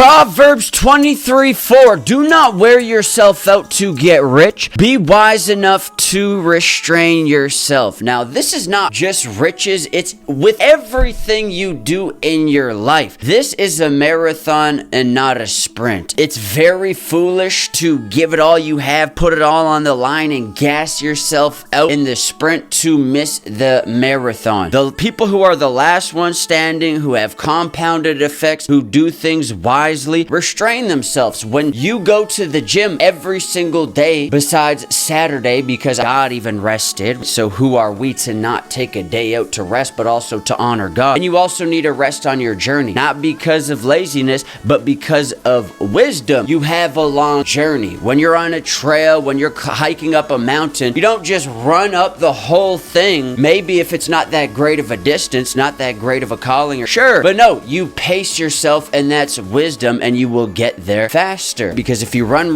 Proverbs 23:4. Do not wear yourself out to get rich. Be wise enough to restrain yourself. Now, this is not just riches. It's with everything you do in your life. This is a marathon and not a sprint. It's very foolish to give it all you have, put it all on the line, and gas yourself out in the sprint to miss the marathon. The people who are the last ones standing, who have compounded effects, who do things wisely, restrain themselves. When you go to the gym every single day besides Saturday, because God even rested, so who are we to not take a day out to rest, but also to honor God? And you also need a rest on your journey, not because of laziness, but because of wisdom. You have a long journey. When you're on a trail, when you're hiking up a mountain, you don't just run up the whole thing. Maybe if it's not that great of a distance, not that great of a calling, or sure, but no, you pace yourself, and that's wisdom, and you will get there faster. Because if you run,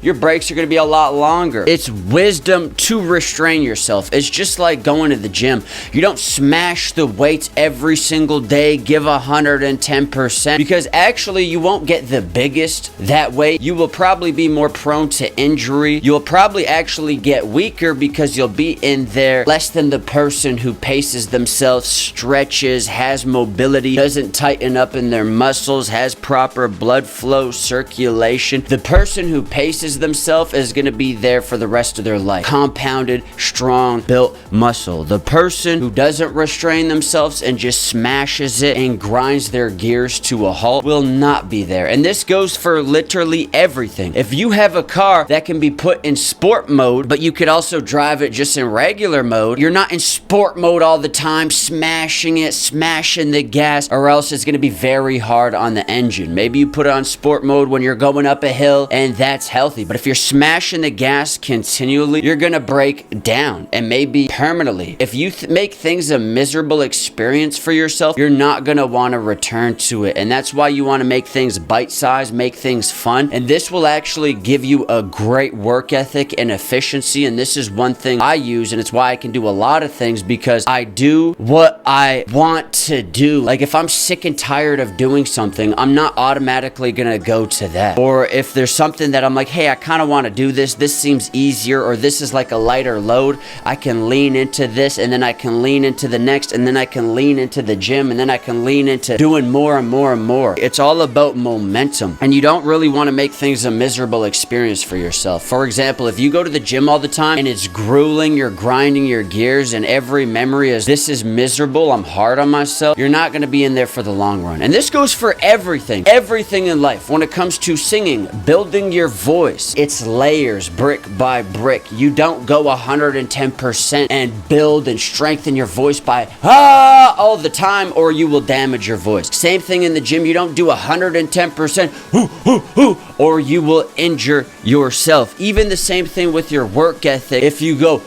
your breaks are going to be a lot longer. It's wisdom to restrain yourself. It's just like going to the gym. You don't smash the weights every single day, give 110%, because actually you won't get the biggest that way. You will probably be more prone to injury. You'll probably actually get weaker because you'll be in there less than the person who paces themselves, stretches, has mobility, doesn't tighten up in their muscles, has proper blood flow, circulation. The person who paces themselves is going to be there for the rest of their life. Compounded, strong, built muscle. The person who doesn't restrain themselves and just smashes it and grinds their gears to a halt will not be there. And this goes for literally everything. If you have a car that can be put in sport mode, but you could also drive it just in regular mode, you're not in sport mode all the time, smashing it, smashing the gas, or else it's going to be very hard on the engine. Maybe you put it on sport mode when you're going up a hill, and that's healthy. But if you're smashing the gas continually, you're gonna break down, and maybe permanently. If you make things a miserable experience for yourself, you're not gonna want to return to it. And that's why you want to make things bite-sized, make things fun. And this will actually give you a great work ethic and efficiency. And this is one thing I use, and it's why I can do a lot of things, because I do what I want to do. Like if I'm sick and tired of doing something, I'm not automatically gonna go to that. Or if there's something that I'm like, hey, I kind of want to do this seems easier, or this is like a lighter load, I can lean into this, and then I can lean into the next, and then I can lean into the gym, and then I can lean into doing more and more and more. It's all about momentum, and you don't really want to make things a miserable experience for yourself. For example, if you go to the gym all the time and it's grueling, you're grinding your gears, and every memory is, this is miserable, I'm hard on myself, you're not going to be in there for the long run. And this goes for everything in life. When it comes to singing, building your voice, it's layers, brick by brick. You don't go 110% and build and strengthen your voice by all the time, or you will damage your voice. Same thing in the gym. You don't do 110% or you will injure yourself. Even the same thing with your work ethic. If you go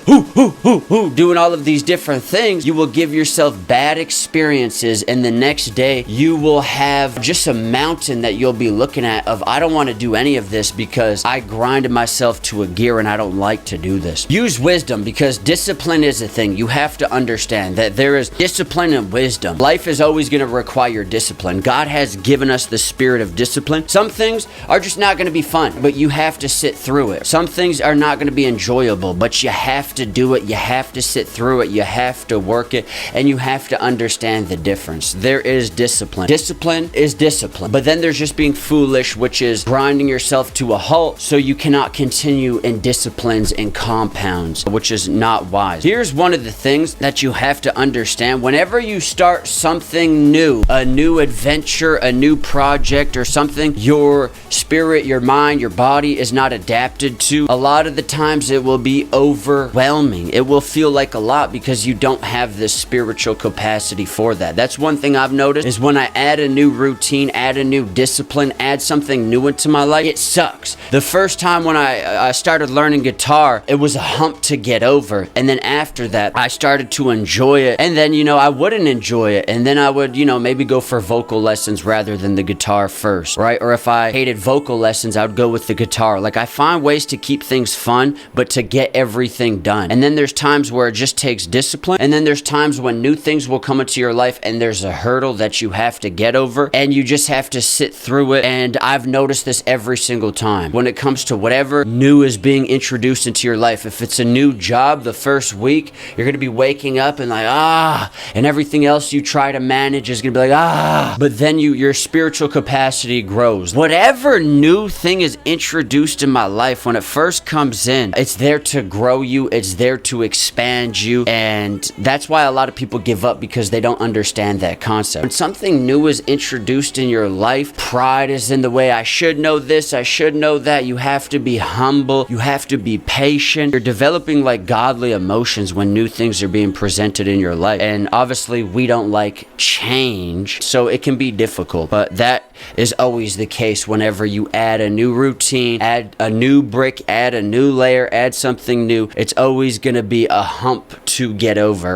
doing all of these different things, you will give yourself bad experiences, and the next day you will have just a mountain that you'll be looking at of, I don't want to do any of this because I grinded myself to a gear and I don't like to do this. Use wisdom, because discipline is a thing. You have to understand that there is discipline and wisdom. Life is always going to require discipline. God has given us the spirit of discipline. Some things are just not going to be fun, but you have to sit through it. Some things are not going to be enjoyable, but you have to do it. You have to sit through it. You have to work it, and you have to understand the difference. There is discipline. Discipline is discipline. But then there's just being foolish, which is grinding yourself to a halt so you cannot continue in disciplines and compounds, which is not wise. Here's one of the things that you have to understand. Whenever you start something new, a new adventure, a new project, or something your spirit, your mind, your body is not adapted to, a lot of the times it will be overwhelming. It will feel like a lot because you don't have the spiritual capacity for that. That's one thing I've noticed, is when I add a new routine, add a new discipline, add something new into my life, it sucks. The first time when I started learning guitar, it was a hump to get over. And then after that, I started to enjoy it. And then, I wouldn't enjoy it. And then I would, maybe go for vocal lessons rather than the guitar first, right? Or if I hated vocal lessons, I would go with the guitar. Like, I find ways to keep things fun, but to get everything done. And then there's times where it just takes discipline. And then there's times when new things will come into your life and there's a hurdle that you have to get over. And you just just have to sit through it. And I've noticed this every single time when it comes to whatever new is being introduced into your life. If it's a new job, the first week, you're going to be waking up and like, and everything else you try to manage is going to be like, but then your spiritual capacity grows. Whatever new thing is introduced in my life, when it first comes in, it's there to grow you. It's there to expand you. And that's why a lot of people give up, because they don't understand that concept. When something new is introduced in your life, pride is in the way. I should know this, I should know that. You have to be humble. You have to be patient. You're developing like godly emotions when new things are being presented in your life. And obviously we don't like change, so it can be difficult. But that is always the case whenever you add a new routine, add a new brick, add a new layer, add something new. It's always going to be a hump to get over.